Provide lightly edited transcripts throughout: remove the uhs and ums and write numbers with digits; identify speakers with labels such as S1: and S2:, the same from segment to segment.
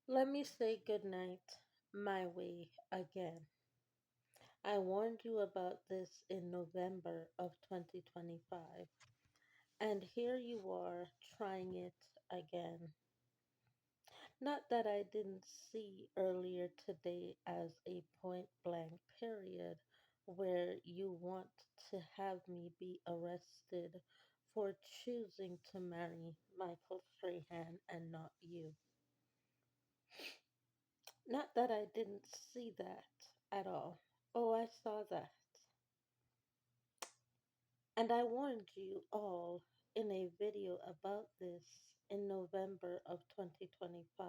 S1: Let me say goodnight my way again. I warned you about this in November of 2025, and here you are trying it again. Not that I didn't see earlier today as a point blank period where you want to have me be arrested for choosing to marry Michael Strahan and not you. Not that I didn't see that at all. Oh, I saw that. And I warned you all in a video about this in November of 2025.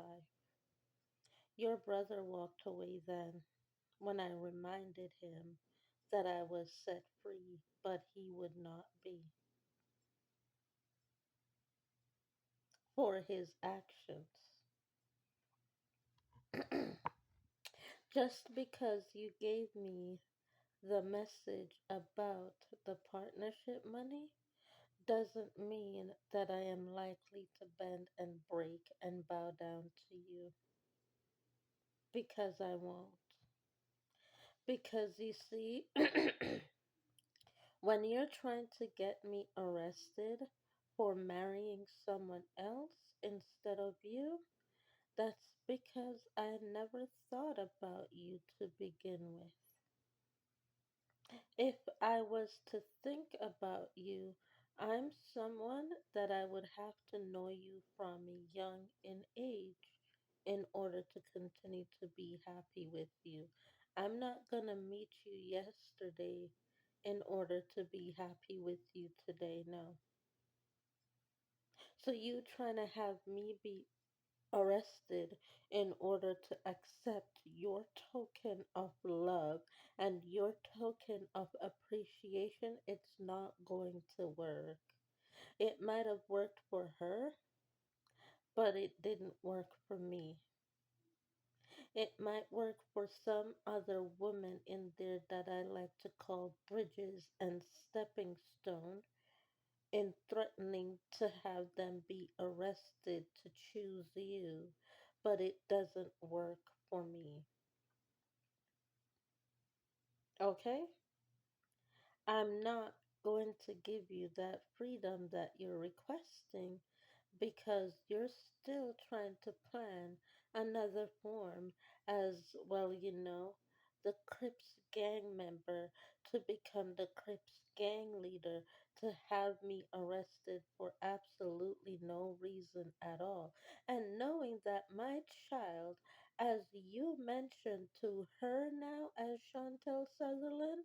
S1: Your brother walked away then when I reminded him that I was set free, but he would not be for his actions. Just because you gave me the message about the partnership money doesn't mean that I am likely to bend and break and bow down to you, because I won't. Because you see, when you're trying to get me arrested for marrying someone else instead of you, that's because I never thought about you to begin with. If I was to think about you, I'm someone that I would have to know you from young in age in order to continue to be happy with you. I'm not going to meet you yesterday in order to be happy with you today, no. So you trying to have me be arrested in order to accept your token of love and your token of appreciation, it's not going to work. It might have worked for her, but it didn't work for me. It might work for some other woman in there that I like to call bridges and stepping stone in threatening to have them be arrested to choose you, but it doesn't work for me. Okay? I'm not going to give you that freedom that you're requesting because you're still trying to plan another form as well, the Crips gang member to become the Crips gang leader to have me arrested for absolutely no reason at all. And knowing that my child, as you mentioned to her now as Chantel Sutherland,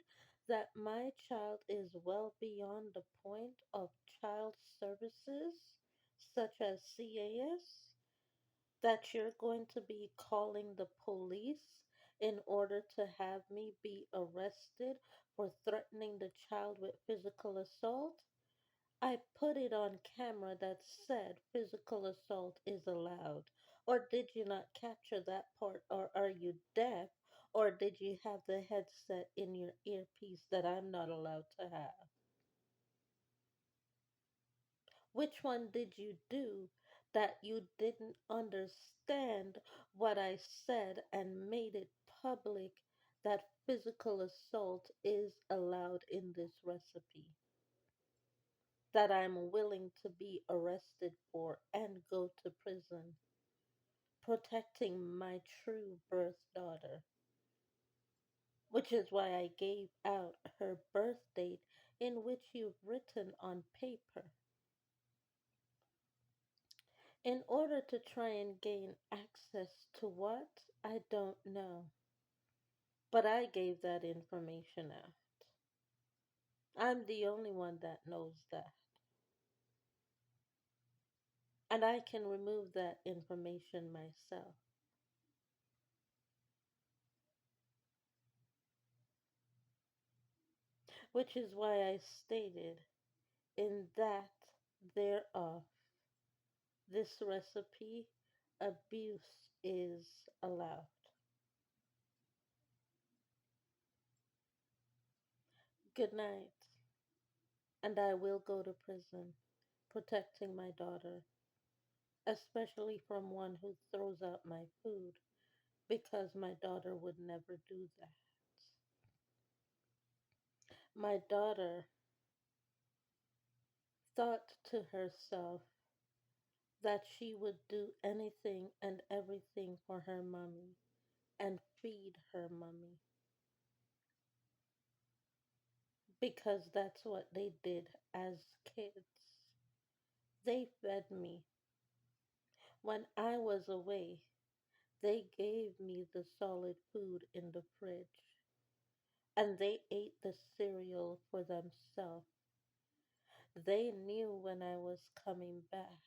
S1: that my child is well beyond the point of child services such as CAS, that you're going to be calling the police in order to have me be arrested for threatening the child with physical assault. I put it on camera that said physical assault is allowed. Or did you not capture that part? Or are you deaf? Or did you have the headset in your earpiece that I'm not allowed to have? Which one did you do that you didn't understand what I said and made it public that physical assault is allowed in this recipe? That I'm willing to be arrested for and go to prison, protecting my true birth daughter, which is why I gave out her birth date in which you've written on paper in order to try and gain access to what? I don't know. But I gave that information out. I'm the only one that knows that. And I can remove that information myself. Which is why I stated in that thereof this recipe, abuse is allowed. Good night. And I will go to prison, protecting my daughter. especially from one who throws out my food because my daughter would never do that. My daughter thought to herself that she would do anything and everything for her mommy and feed her mommy because that's what they did as kids. They fed me. When I was away, they gave me the solid food in the fridge and they ate the cereal for themselves. They knew when I was coming back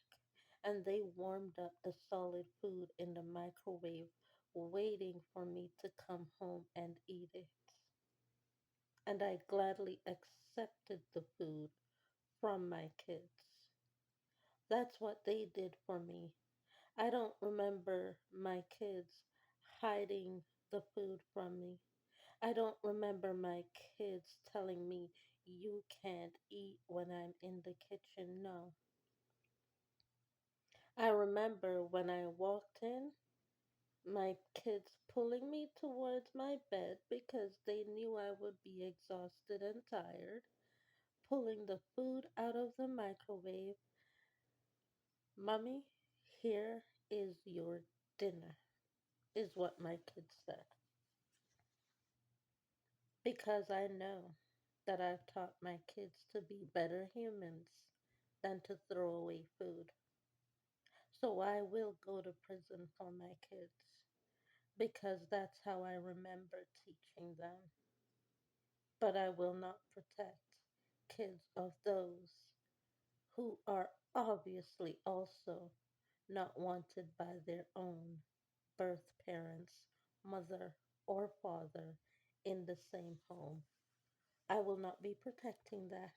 S1: and they warmed up the solid food in the microwave, waiting for me to come home and eat it. And I gladly accepted the food from my kids. That's what they did for me. I don't remember my kids hiding the food from me. I don't remember my kids telling me, you can't eat when I'm in the kitchen. No. I remember when I walked in, my kids pulling me towards my bed because they knew I would be exhausted and tired, pulling the food out of the microwave. Mummy, here is your dinner, is what my kids said. Because I know that I've taught my kids to be better humans than to throw away food. So I will go to prison for my kids because that's how I remember teaching them. But I will not protect kids of those who are obviously also not wanted by their own birth parents, mother or father in the same home. I will not be protecting that.